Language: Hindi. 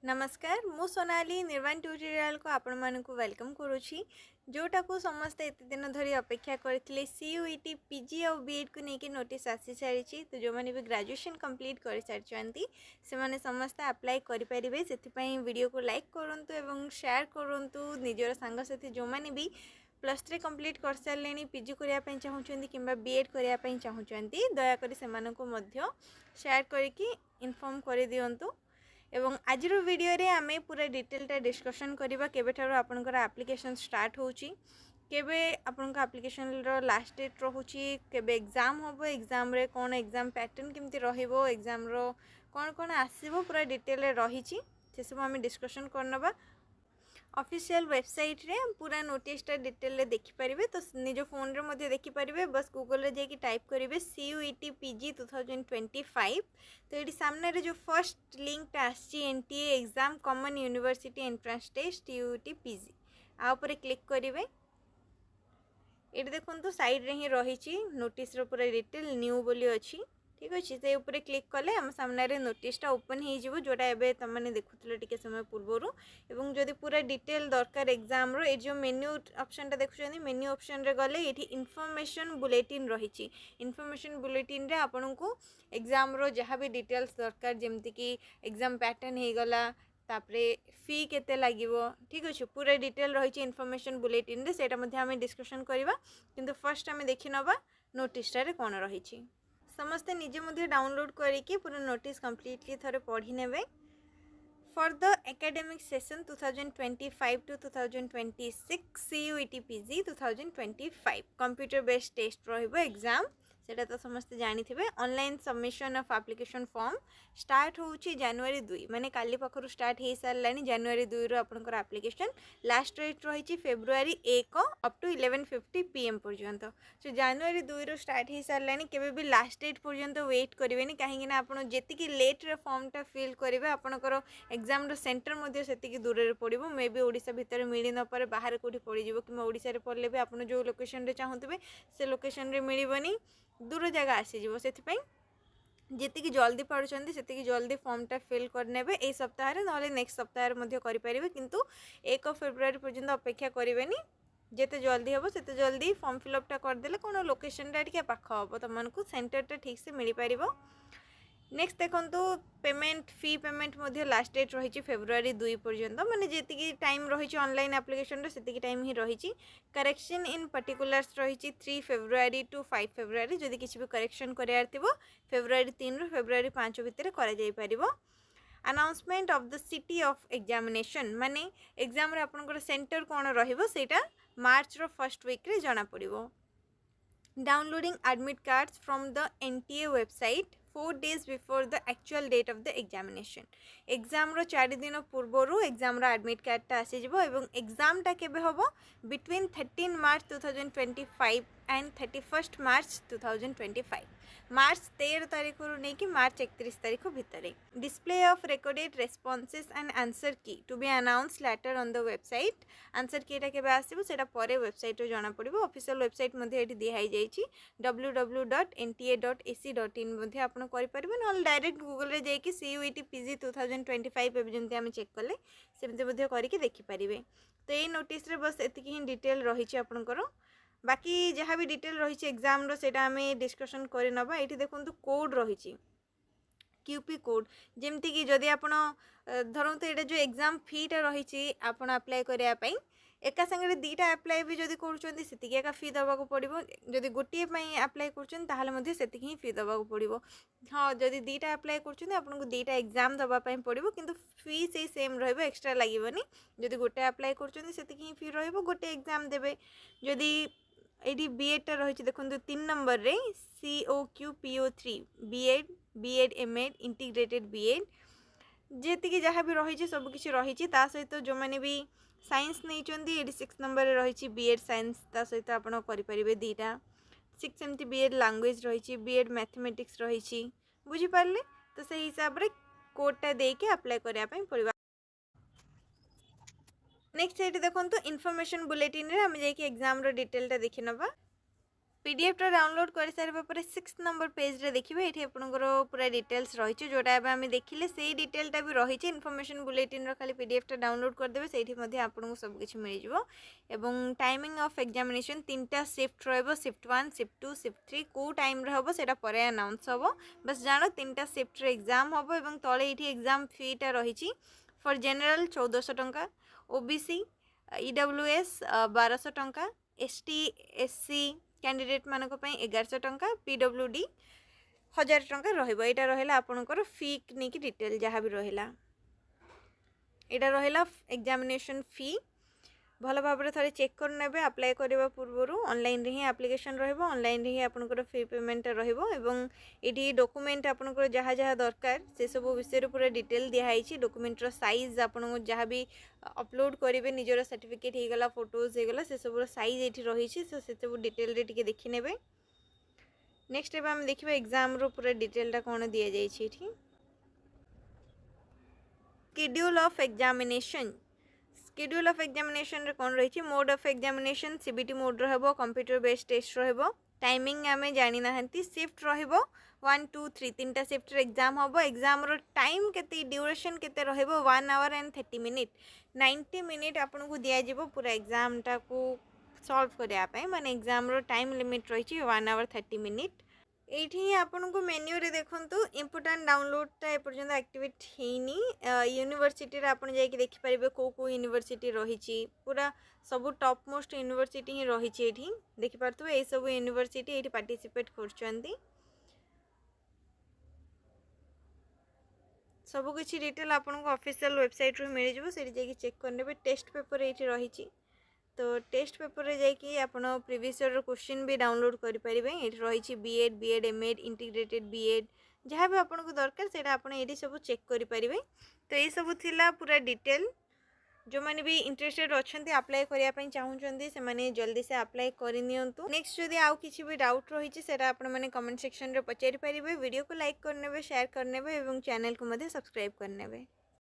नमस्कार मु सोनाली निर्वाण ट्यूटोरियल को आपण मानक वेलकम करुछि जोटा को समस्त एत दिन धरी अपेक्षा करथिले CUET PG और BED को लेकिन नोटिस आसी सारी तो जो मैंने भी ग्रेजुएशन कंप्लीट कर सारी से माने समस्त अप्लाई करि परिबे सेति वीडियो को लाइक करंतु एवं शेयर करंतु निजर सांग साथी जो मैंने भी +3 कंप्लीट कर सारे पीजी करने चाहूँगी कि BED करने चाहूँगी दयाकोरी से शेयर करके इनफॉर्म कर दिंतु एवं आज वीडियो रे आमे पूरा डिटेलटा डिस्कशन करबा केबेठारो आपनकर एप्लिकेशन स्टार्ट होची केबे आपनका एप्लिकेशन रो लास्ट डेट रहूची केबे एग्जाम होबो एग्जाम रे कोन एग्जाम पैटर्न केमती रहिबो एग्जाम रो कोन कोन आसीबो पूरा डिटेल रे रहिची से सब आमे डिस्कशन करनबा ऑफिशियल वेबसाइट रे पूरा नोटिसटा डिटेल रे देखि परिबे तो निज फोन रे मध्ये देखि परिबे बस गूगल रे जाके टाइप करिवे CUET PG 2025 तो ये सामने रे जो फर्स्ट लिंक आसी NTA exam common university entrance test CUET PG आ ऊपर क्लिक करिवे ये देखंतु साइड रे ही रहिची नोटिस रो पूरा डिटेल न्यू बोली अछि ठीक अच्छे से ऊपर क्लिक कले आम सामने नोटिसटा ओपन हो जोटा एबे तमने देखुथिले टिके समय पूर्वरु एवं जदि पूरा डिटेल दरकार एग्जाम रो ए जो मेन्यू ऑप्शन टा देखुछनी मेन्यू ऑप्शन रे गले एठी इन्फॉर्मेशन बुलेटिन रहिची इन्फॉर्मेशन बुलेटिन रे आपनकु एग्जाम रो जहाँ भी डिटेल्स दरकार जेमति कि एग्जाम पैटर्न हे गला तापरे फी केते लागिवो ठीक अच्छे पूरा डिटेल रहिची इन्फॉर्मेशन बुलेटिन रे सेटा मध्ये आमे डिस्कशन करिवा किंतु फर्स्ट आमे देखि नबा नोटिस रे कोन रहिची समस्ते निजे मध्य डाउनलोड करके पूरा नोटिस कंप्लीटली थरे पढ़ी नेबे for the academic session 2025 to 2026 CUET PG 2025 computer based test रहिबो एग्जाम सेटा तो समस्ते जानी थे online submission of application form start होउची जनवरी 2 माने काली पाखरु स्टार्ट हे सारलानी जनवरी 2 रो आपनकर एप्लिकेशन लास्ट डेट रहिची फेब्रुआरी 1 अप टू 11:50 PM पर्यंत सो जनवरी 2 रो स्टार्ट हे सारलानी केबे भी लास्ट डेट पर्यंत वेट करिवेनी काहेकि ना आपण जेति कि लेट रे फॉर्म टा फिल करिवे आपनकर एग्जाम रो सेंटर मध्ये सेति कि दूर रे पड़िबो मे बी ओडिसा भितर मिली न पारे बाहर कोठी पड़ी जिवो कि ओडिसा रे पड़ले भी आपण जो लोकेशन रे चाहूतबे से लोकेशन रे मिलिबनी दूर जगह आसीज से जी जल्दी पार्टी से जल्दी फॉर्मटा फिल करने ए सप्ताह ना नेक्स्ट सप्ताह करेंगे किंतु 1 फेब्रुआरी पर्यंत अपेक्षा करें जिते जल्दी हम से जल्दी फॉर्म फिलअपटा करदे कौन लोकेशन टे पाख हम तुमको सेंटरटा ठीक से मिल पार नेक्स्ट देखो payment fee payment last date रही फेब्रुआरी 2 पर्यंत माने जी टाइम रही ऑनलाइन एप्लिकेशन से टाइम ही रही करेक्शन इन पर्टिकुलर्स रही 3 फेब्रुआरी टू 5 फेब्रुआरी जदि किसी भी करेक्शन करार थी फेब्रुआरी 3 रु फेब्रुआरी 5 भितर कर announcement of the city of examination माने एग्जाम रे आपनकर सेंटर कौन रहिबो सेटा मार्च रो फर्स्ट वीक रे जाना पड़िबो downloading admit cards from the NTA website 4 days before the actual date of the examination exam रो 4 दिन पूर्वरु एग्जाम रो एडमिट कार्ड टा आसी जिवो एवं एग्जाम टा केबे होबो बिटवीन 13 मार्च 2025 एंड 31 मार्च 2025 मार्च 13 तारीख रु नै कि मार्च 31 तारीख भितर display of recorded responses and answer key to be announce later on the website answer कीटा केबे आसीबो सेटा परे वेबसाइट रो जाना पड़िबो ऑफिशियल वेबसाइट मध्ये एठी दिहाई जाईची www.nta.ac.in मध्ये आपण करि परबे न डायरेक्ट गूगल रे जाई कि CUET PG 2025 एबे जंते हम चेक करले सेमते मध्ये करि कि देखि परिबे तो ए नोटिस रे बस एतिकी ही डिटेल रहिची आपनकर बाकी जहाँ भी डिटेल रही एग्जाम रो सेटा हमें डिस्कशन करे नबा एठी देखंतु कोड रही QP कोड जेमती कि जदि आपण धरंतु एटा जो एग्जाम फी टा रही आपण अप्लाई करिया पई एका संगे दीटा अप्लाई भी जदि करूछंती सेतिकी एका फी दबाको पड़िबो जदि गोटिए पई अप्लाई करूछन ताहाले मध्ये सेतिकी ही फी दबाको पड़िबो हां जदि दीटा अप्लाई करूछन आपनको दीटा एग्जाम दबा पई पड़िबो किंतु फी से सेम रहइबो एक्स्ट्रा लागीबनी जदि गोटे अप्लाई करूछन सेतिकी ही फी रहइबो गोटे एग्जाम देबे जदि एडी BED टा रही देखो 3 नंबर रे COQPO3 BED MED integrated BED जी जहाँ भी रही सब किसी रही सहित जो मैंने भी साइंस नहीं 6 नंबर रही BED साइंस सहित आप करें दीटा 6 एमती BED लैंग्वेज रही BED मैथमेटिक्स रही बुझीपारे तो से हिसाब से कोडटा देके अप्लाई करने पड़ा नेक्स्ट ये देखो इनफॉरमेशन बुलेटिन रे हम जाके एग्जाम रो डिटेल टा देखि नबा पीडीएफ डाउनलोड कर सारा पर 6 नंबर पेज रे देखिए ये आपंकर पूरा डिटेल्स रही जोटा आम देखिले से डिटेलटा भी रही इनफॉरमेशन बुलेटिन खाली पीडीएफ डाउनलोड करदे से आपको सबकि मिल जाए। टाइमिंग ऑफ एग्जामिनेशन 3टा शिफ्ट शिफ्ट 1 शिफ्ट 2 शिफ्ट 3 को टाइम रे हम से अनाउंस हम बस जान 3टा शिफ्ट रे एग्जाम हम और तले ये एग्जाम फीटा रही फॉर जनरल 1400 टंका, ओबीसी ईडब्ल्यूएस 1200 टंका, एसटी एससी कैंडिडेट मानक 1100 टंका, पीडब्ल्यूडी 1000 टंका रहा रहा आपणकर फी नहीं डिटेल जहाँ भी रहा यहाँ रहा एग्जामिनेशन फी भल भाव थे चेक कर नेबे अप्लाई करने पूर्वर ऑनलाइन रे ही एप्लिकेशन रहिबो ऑनलाइन रे ही आपनकर फी पेमेंट रहिबो एवं एठी डॉक्यूमेंट आपनकर जहाँ जहाँ दरकार से सब विषय पूरा डिटेल दिखाई डॉक्यूमेंट रो साइज आपन जहाँ भी अपलोड करेंगे निजर सर्टिफिकेट हो गला फोटोज हो गला से सब साइज ये रही से सब डिटेल रे टिके देखि नेबे। नेक्स्ट एबे हम देखिबा एग्जाम रो पूरा डिटेलटा कोन दिया जाई छी एठी schedule of examination schedule of examination रे कौन रही mode of examination CBT mode रहिबो कंप्यूटर बेस्ड टेस्ट रहिबो टाइमिंग आमे जानि नाहंती शिफ्ट रहिबो 1 2 3 3टा शिफ्ट रे एग्जाम हबो एग्जाम रो टाइम केते ड्यूरेशन केते रहिबो 1 आवर एंड 30 मिनिट 90 मिनिट आपन को दिया जिवो पूरा एग्जाम टा को सॉल्व करिया पय माने एग्जाम रो टाइम लिमिट रही 1 आवर 30 मिनिट ये आपन को मेन्यू रे देखंतु इम्पोर्टेंट डाउनलोडटा एपर्यंत एक्टिवेट हेनी यूनिवर्सिटी रे आपन जाई कि देखि परिबे को यूनिवर्सिटी रही पूरा सब टॉप मोस्ट यूनिवर्सिटी ही रही एठी देखि परतु ए सब यूनिवर्सिटी एठी पार्टिसिपेट करछंती सब किछि डिटेल आपन को ऑफिशियल वेबसाइट रे मिल जिवो सेठी जाई कि चेक करनेबे टेस्ट पेपर एठी रही तो टेस्ट पेपर रे जाकि आप प्रीवियस ईयर क्वेश्चन भी डाउनलोड करेंगे ये रही B Ed B Ed M Ed integrated B Ed जहाँ भी आपको दरकार से ये सब चेक करेंगे। तो ये सब थिला पूरा डिटेल जो मैंने भी इंटरेस्टेड अच्छा अप्लाई करने चाहूँगी से मैंने जल्दी से अप्लाई करनी। नेक्स्ट जदि आउ किसी भी डाउट रही है आपने कमेंट सेक्शन रे पचारि पारिबे वीडियो को लाइक करने शेयर करने और चैनल को सब्सक्राइब करने।